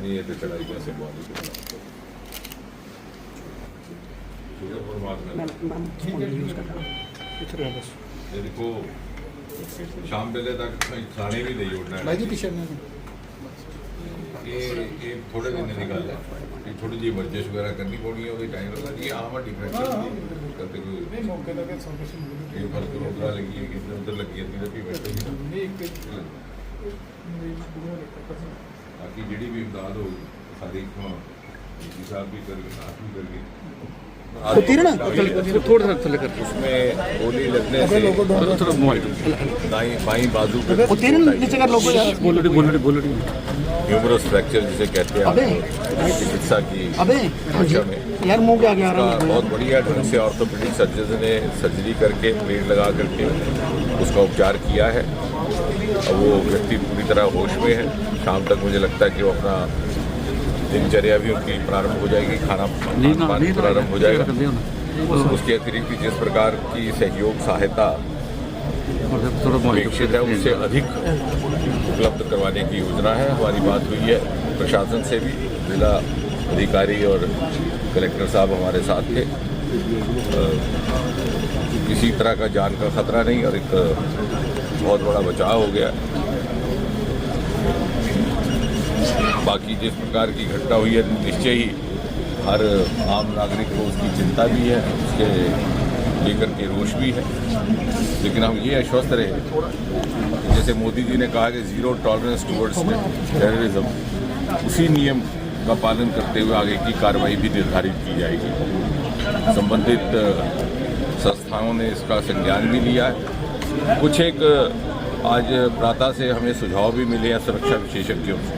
नहीं है तो चढ़ाई कैसे बोली ये देखो शाम वेले तक खाने भी नहीं उठना ये थोड़े दिन निकाल है थोड़ी जी वर्जिश वगैरह करनी पड़ी है टाइम लगता है आम डिफरेंट करते कोई उधर लगी है कितने उधर लगी है बैठे बाकी जी भी इमदाद हो सारी साहब भी करके साथ भी करके थोड़ा सा थल्ले कर उसमें गोली लगने से बाई बाजू पे ह्यूमरस फ्रैक्चर जिसे कहते हैं चिकित्सा की भाषा में यार मुंह क्या गया बहुत बढ़िया ढंग से ऑर्थोपेडिक सर्जन ने सर्जरी करके प्लेट लगा करके उसका उपचार किया है। अब वो व्यक्ति पूरी तरह होश में है। शाम तक मुझे लगता है कि वो अपना दिनचर्या भी उनकी प्रारंभ हो जाएगी, खाना पानी प्रारंभ हो जाएगा। उसके अतिरिक्त जिस प्रकार की सहयोग सहायता अपेक्षित है उससे अधिक उपलब्ध करवाने की योजना है। हमारी बात हुई है प्रशासन से भी, जिला अधिकारी और कलेक्टर साहब हमारे साथ थे। किसी तरह का जान का खतरा नहीं और एक बहुत बड़ा बचाव हो गया। बाकी जिस प्रकार की घटना हुई है निश्चय ही हर आम नागरिक को उसकी चिंता भी है, उसके लेकर के रोष भी है। लेकिन हम ये आश्वस्त रहे जैसे मोदी जी ने कहा कि ज़ीरो टॉलरेंस टुवर्ड्स टेररिज्म, उसी नियम का पालन करते हुए आगे की कार्रवाई भी निर्धारित की जाएगी। संबंधित संस्थाओं ने इसका संज्ञान भी लिया है। कुछ एक आज प्रातः से हमें सुझाव भी मिले हैं सुरक्षा विशेषज्ञों से।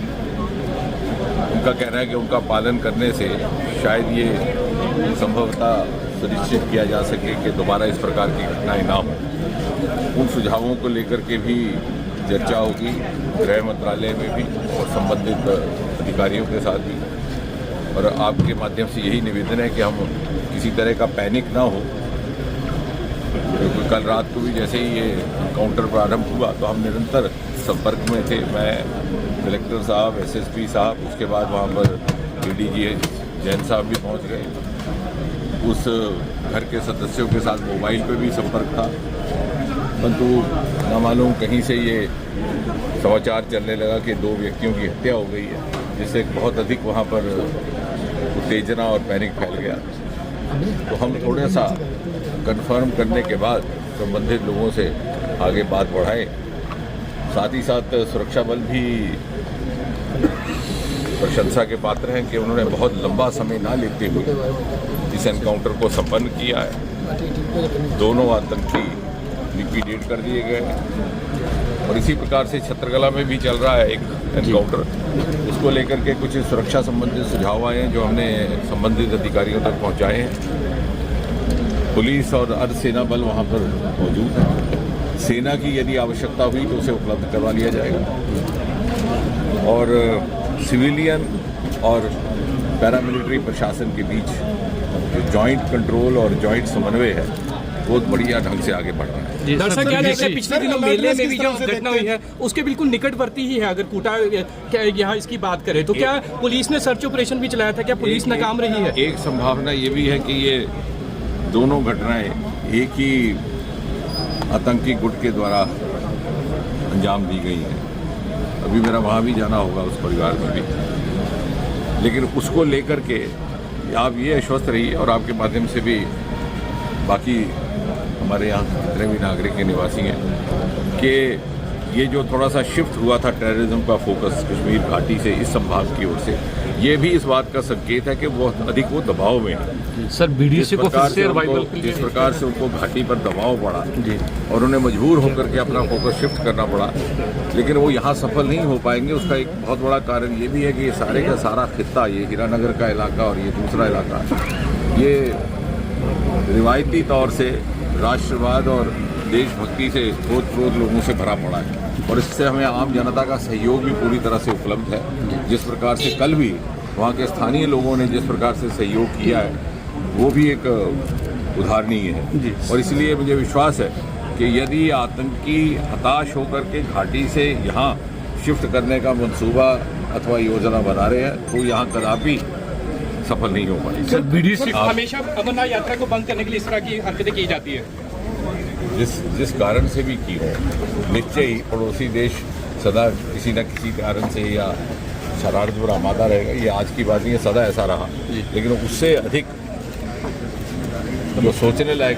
उनका कहना है कि उनका पालन करने से शायद ये संभवतः सुनिश्चित किया जा सके कि दोबारा इस प्रकार की घटनाएं ना हो। उन सुझावों को लेकर के भी चर्चा होगी गृह मंत्रालय में भी और संबंधित अधिकारियों के साथ भी। और आपके माध्यम से यही निवेदन है कि हम किसी तरह का पैनिक ना हो, क्योंकि कल रात को भी जैसे ही ये काउंटर प्रारंभ हुआ तो हम निरंतर संपर्क में थे। मैं, कलेक्टर साहब, एसएसपी साहब, उसके बाद वहाँ पर एडीजी जैन साहब भी पहुँच गए। उस घर के सदस्यों के साथ मोबाइल पे भी संपर्क था, परंतु न मालूम कहीं से ये समाचार चलने लगा कि 2 व्यक्तियों की हत्या हो गई है, जिससे बहुत अधिक वहाँ पर उत्तेजना और पैनिक फैल गया। तो हम थोड़ा सा कंफर्म करने के बाद संबंधित लोगों से आगे बात बढ़ाएं। साथ ही साथ सुरक्षा बल भी प्रशंसा के पात्र हैं कि उन्होंने बहुत लंबा समय ना लेते हुए इस एनकाउंटर को संपन्न किया है। दोनों आतंकी लिक्विडेट कर दिए गए और इसी प्रकार से छत्रकला में भी चल रहा है एक एनकाउंटर। उसको लेकर के कुछ सुरक्षा संबंधित सुझाव आए हैं जो हमने संबंधित अधिकारियों तक पहुंचाए हैं। पुलिस और अर्धसेना बल वहां पर मौजूद है। सेना की यदि आवश्यकता हुई तो उसे उपलब्ध करवा लिया जाएगा और सिविलियन और पैरामिलिट्री प्रशासन के बीच जो जॉइंट कंट्रोल और जॉइंट समन्वय है बहुत बढ़िया ढंग से आगे बढ़ रहा है। दर्शक क्या देख रहे हैं, पिछले दिनों मेले में भी जो घटना हुई है उसके बिल्कुल निकटवर्ती ही है। अगर कोटा यहाँ इसकी बात करें तो क्या पुलिस ने सर्च ऑपरेशन भी चलाया था, क्या पुलिस नाकाम रही है? एक संभावना ये भी है कि ये दोनों घटनाएं एक ही आतंकी गुट के द्वारा अंजाम दी गई हैं। अभी मेरा वहाँ भी जाना होगा उस परिवार में भी, लेकिन उसको लेकर के आप ये आश्वस्त रहिए और आपके माध्यम से भी बाकी हमारे यहाँ जितने भी नागरिक के निवासी हैं कि ये जो थोड़ा सा शिफ्ट हुआ था टेररिज्म का फोकस कश्मीर घाटी से इस संभाग की ओर से, ये भी इस बात का संकेत है कि बहुत अधिक वो दबाव में है। सर बीडीसी को फिर से जिस प्रकार से उनको घाटी पर दबाव पड़ा और उन्हें मजबूर होकर के अपना फोकस शिफ्ट करना पड़ा, लेकिन वो यहाँ सफल नहीं हो पाएंगे। उसका एक बहुत बड़ा कारण ये भी है कि ये सारे का सारा खित्ता, ये हीरानगर का इलाका और ये दूसरा इलाका, ये रिवायती तौर से राष्ट्रवाद और देशभक्ति से ओत-प्रोत लोगों से भरा पड़ा है और इससे हमें आम जनता का सहयोग भी पूरी तरह से उपलब्ध है। जिस प्रकार से कल भी वहाँ के स्थानीय लोगों ने जिस प्रकार से सहयोग किया है वो भी एक उदाहरणीय है और इसलिए मुझे विश्वास है कि यदि आतंकी हताश होकर के घाटी से यहाँ शिफ्ट करने का मंसूबा अथवा योजना बना रहे हैं तो यहाँ कदापि सफल नहीं हो पाएगी। सर बीडीसी हमेशा अमरनाथ यात्रा को बंद करने के लिए इस तरह की हरकतें की जाती है। जिस कारण से भी की हो, निश्चय ही पड़ोसी देश सदा किसी न किसी कारण से या शरारत पर आमादा रहेगा। ये आज की बात नहीं है, सदा ऐसा रहा। लेकिन उससे अधिक जो सोचने लायक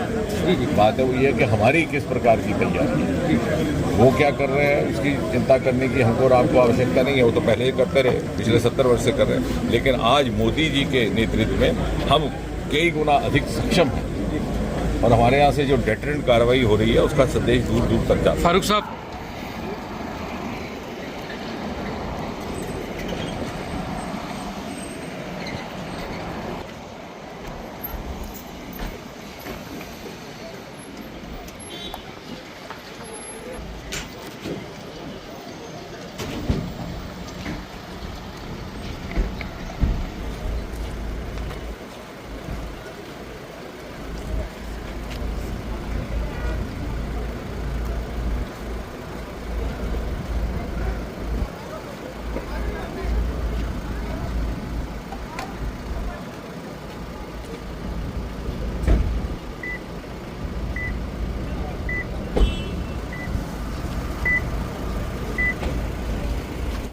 बात है वो ये है कि हमारी किस प्रकार की तैयारी है, वो क्या कर रहे हैं, इसकी चिंता करने की हमको और आपको आवश्यकता नहीं है। वो तो पहले ही करते रहे, पिछले 70 वर्ष से कर रहे हैं। लेकिन आज मोदी जी के नेतृत्व में हम कई गुना अधिक सक्षम हैं और हमारे यहाँ से जो डेटरेंट कार्रवाई हो रही है उसका संदेश दूर दूर तक जाता है। फारूक साहब